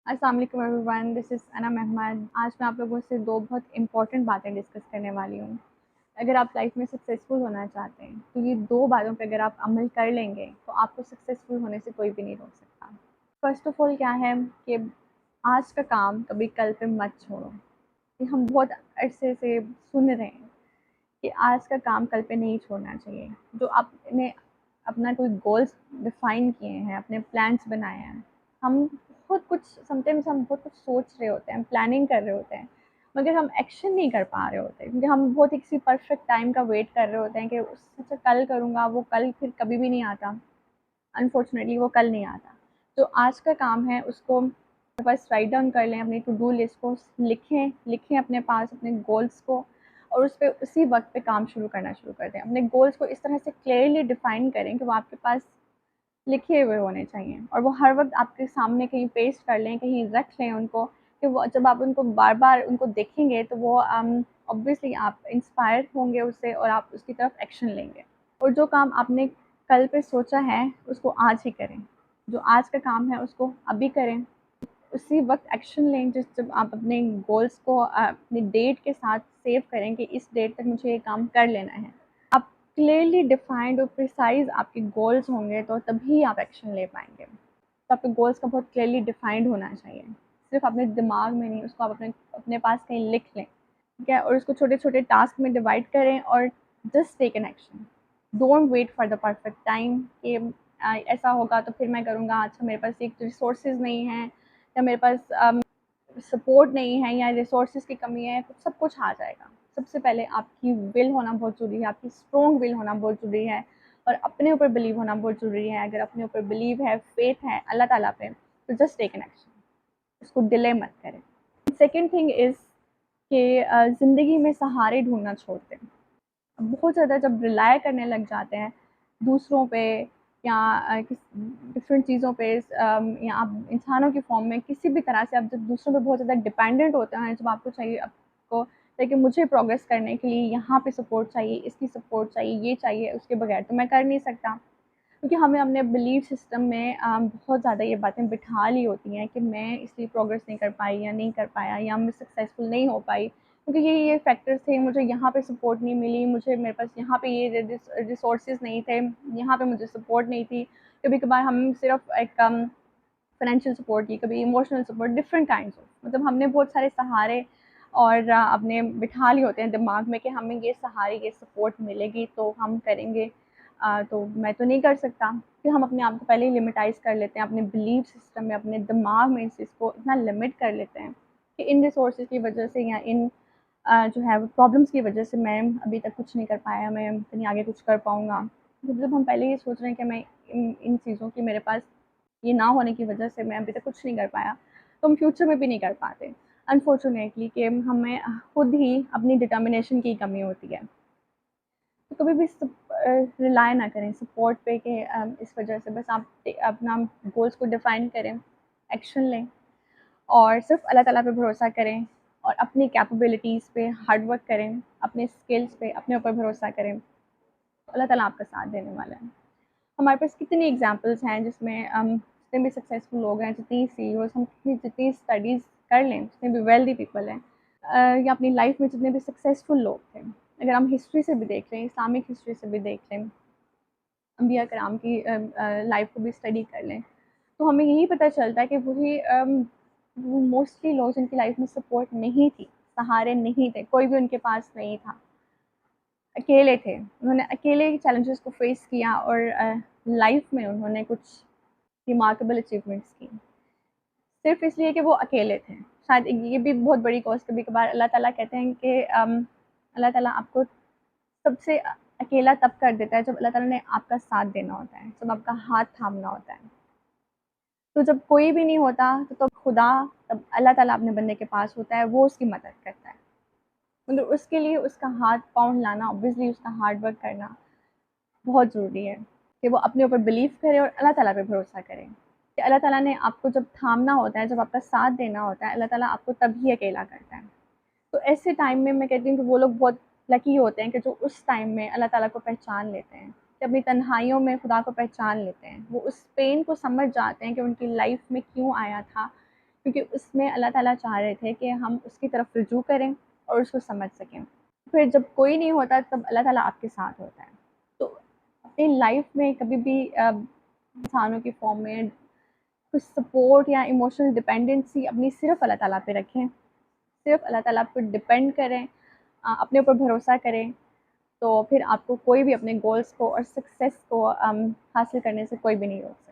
अस्सलाम वालेकुम everyone, this is अना महमद। आज मैं आप लोगों से 2 बहुत इम्पोर्टेंट बातें डिस्कस करने वाली हूँ। अगर आप लाइफ़ में सक्सेसफुल होना चाहते हैं, तो ये 2 बातों पे अगर आप अमल कर लेंगे, तो आपको सक्सेसफुल होने से कोई भी नहीं रोक सकता। फ़र्स्ट ऑफ़ ऑल क्या है कि आज का काम कभी कल पे मत छोड़ो। ये हम बहुत अरसे से सुन रहे हैं कि आज का काम कल पे नहीं छोड़ना चाहिए। जो आपने अपना कोई गोल्स डिफ़ाइन किए हैं, अपने प्लान्स बनाए हैं, हम बहुत कुछ समटाइम्स हम बहुत कुछ सोच रहे होते हैं, प्लानिंग कर रहे होते हैं, मगर हम एक्शन नहीं कर पा रहे होते क्योंकि हम बहुत ही किसी परफेक्ट टाइम का वेट कर रहे होते हैं कि उससे कल करूँगा, वो कल फिर कभी भी नहीं आता। अनफॉर्चुनेटली वो कल नहीं आता। तो आज का काम है उसको बस राइट डाउन कर लें, अपनी टू डू लिस्ट को लिखें लिखें अपने पास अपने गोल्स को, और उस पे उसी वक़्त पे काम शुरू करना शुरू कर दें। अपने गोल्स को इस तरह से क्लियरली डिफ़ाइन करें कि वो आपके पास लिखे हुए होने चाहिए और वो हर वक़्त आपके सामने कहीं पेस्ट कर लें, कहीं रख लें उनको, कि वो जब आप उनको बार-बार उनको देखेंगे तो वो ऑब्वियसली आप इंस्पायर होंगे उससे और आप उसकी तरफ एक्शन लेंगे। और जो काम आपने कल पे सोचा है, उसको आज ही करें। जो आज का काम है उसको अभी करें। उसी वक़्त एक्शन लें जब आप अपने गोल्स को अपनी डेट के साथ सेव करें कि इस डेट तक मुझे ये काम कर लेना है। आप क्लियरली डिफाइंड और प्रिसाइज़ आपके गोल्स होंगे तो तभी आप एक्शन ले पाएँगे। तो आपके गोल्स का बहुत क्लियरली डिफाइंड होना चाहिए। सिर्फ़ अपने दिमाग में नहीं, उसको आप अपने पास कहीं लिख लें, ठीक है? और उसको छोटे-छोटे टास्क में डिवाइड करें और just take an action. Don't wait for the perfect time कि ऐसा होगा तो फिर मैं करूँगा, अच्छा मेरे पास एक रिसोर्सेज़ नहीं हैं या मेरे पास सपोर्ट नहीं है या रिसोर्सेज़ की कमी है, तो सब कुछ आ जाएगा। सबसे पहले आपकी विल होना बहुत ज़रूरी है, आपकी स्ट्रॉन्ग विल होना बहुत ज़रूरी है और अपने ऊपर बिलीव होना बहुत ज़रूरी है। अगर अपने ऊपर बिलीव है, फ़ेथ है अल्लाह ताला पे, तो जस्ट टेक एन एक्शन, उसको डिले मत करें। सेकंड थिंग इज़ कि ज़िंदगी में सहारे ढूँढना छोड़ दें। बहुत ज़्यादा जब रिलाय करने लग जाते हैं दूसरों पे या किस डिफरेंट चीज़ों पे या आप इंसानों की फ़ॉर्म में किसी भी तरह से आप जब दूसरों पे बहुत ज़्यादा डिपेंडेंट होते हैं, जब आपको चाहिए आपको कि मुझे प्रोग्रेस करने के लिए यहाँ पे सपोर्ट चाहिए, इसकी सपोर्ट चाहिए, ये चाहिए, उसके बगैर तो मैं कर नहीं सकता। क्योंकि हमें अपने बिलीफ सिस्टम में बहुत ज़्यादा ये बातें बिठा ली होती हैं कि मैं इसलिए प्रोग्रेस नहीं कर पाई या नहीं कर पाया या मैं सक्सेसफुल नहीं हो पाई क्योंकि ये फैक्टर्स थे, मुझे यहाँ पे सपोर्ट नहीं मिली, मुझे मेरे पास यहाँ पे ये रिसोर्सेज नहीं थे, यहाँ पे मुझे सपोर्ट नहीं थी। कभी कभार हम सिर्फ एक फाइनेंशियल सपोर्ट की, कभी emotional support, different kinds of, मतलब हमने बहुत सारे सहारे और अपने बिठा लिए होते हैं दिमाग में कि हमें ये सहारे ये सपोर्ट मिलेगी तो हम करेंगे। तो मैं तो नहीं कर सकता। फिर हम अपने आप को पहले ही लिमिटाइज़ कर लेते हैं, अपने बिलीफ सिस्टम में, अपने दिमाग में इस चीज़ को इतना लिमिट कर लेते हैं कि इन रिसोर्सेज़ की वजह से या इन जो है वो प्रॉब्लम्स की वजह से मैं अभी तक कुछ नहीं कर पाया, मैं कहीं आगे कुछ कर पाऊँगा। जब हम पहले ये सोच रहे हैं कि मैं इन इन चीज़ों की मेरे पास ये ना होने की वजह से मैं अभी तक कुछ नहीं कर पाया, तो हम फ्यूचर में भी नहीं कर पाते। अनफॉर्चुनेटली कि हमें खुद ही अपनी डिटर्मिनेशन की कमी होती है। तो कभी भी रिलाय ना करें सपोर्ट पे कि इस वजह से बस आप अपना गोल्स को डिफ़ाइन करें, एक्शन लें और सिर्फ़ अल्लाह ताला पे भरोसा करें और अपनी कैपेबिलिटीज़ पे हार्ड वर्क करें, अपने स्किल्स पे अपने ऊपर भरोसा करें। तो अल्लाह ताला आपका साथ देने वाला है। हमारे पास कितनी एग्ज़ाम्पल्स हैं जिसमें जितने भी सक्सेसफुल लोग हैं, जितनी सीईओज़ हम जितनी स्टडीज़ कर लें, जितने भी वेल्दी पीपल हैं या अपनी लाइफ़ में जितने भी सक्सेसफुल लोग थे, अगर हम हिस्ट्री से भी देख लें, इस्लामिक हिस्ट्री से भी देख लें, अंबिया कराम की लाइफ़ को भी स्टडी कर लें, तो हमें यही पता चलता है कि वही मोस्टली लोग जिनकी लाइफ़ में सपोर्ट नहीं थी, सहारे नहीं थे, कोई भी उनके पास नहीं था, अकेले थे। उन्होंने अकेले चैलेंजेस को फेस किया और लाइफ़ में उन्होंने कुछ रिमार्केबल अचीवमेंट्स की। सिर्फ़ इसलिए कि वो अकेले थे। शायद ये भी बहुत बड़ी कॉज़ कभी-कभार अल्लाह ताला कहते हैं कि अल्लाह ताला आपको सबसे अकेला तब कर देता है जब अल्लाह ताला ने आपका साथ देना होता है, जब आपका हाथ थामना होता है। तो जब कोई भी नहीं होता तो खुदा, तब अल्लाह ताला अपने बंदे के पास होता है, वो उसकी मदद करता है। मगर उसके लिए उसका हाथ-पाँव हिलाना, ऑब्वियसली उसका हार्ड वर्क करना बहुत ज़रूरी है कि वो अपने ऊपर बिलीव करे और अल्लाह ताला पे भरोसा करे। कि अल्लाह ताला ने आपको जब थामना होता है, जब आपका साथ देना होता है, अल्लाह ताला आपको तभी अकेला करता है। तो ऐसे टाइम में मैं कहती हूँ कि वो लोग बहुत लकी होते हैं कि जो उस टाइम में अल्लाह ताला को पहचान लेते हैं, कि अपनी तन्हाइयों में खुदा को पहचान लेते हैं। वो उस पेन को समझ जाते हैं कि उनकी लाइफ़ में क्यों आया था, क्योंकि उसमें अल्लाह ताला चाह रहे थे कि हम उसकी तरफ रुजू करें और उसको समझ सकें। फिर जब कोई नहीं होता तब अल्लाह ताला आपके साथ होता है। तो अपनी लाइफ में कभी भी इंसानों की फॉर्म में कुछ सपोर्ट या इमोशनल डिपेंडेंसी अपनी सिर्फ़ अल्लाह ताला पे रखें। सिर्फ़ अल्लाह ताला पे डिपेंड करें, अपने ऊपर भरोसा करें, तो फिर आपको कोई भी अपने गोल्स को और सक्सेस को हासिल करने से कोई भी नहीं रोक सकता।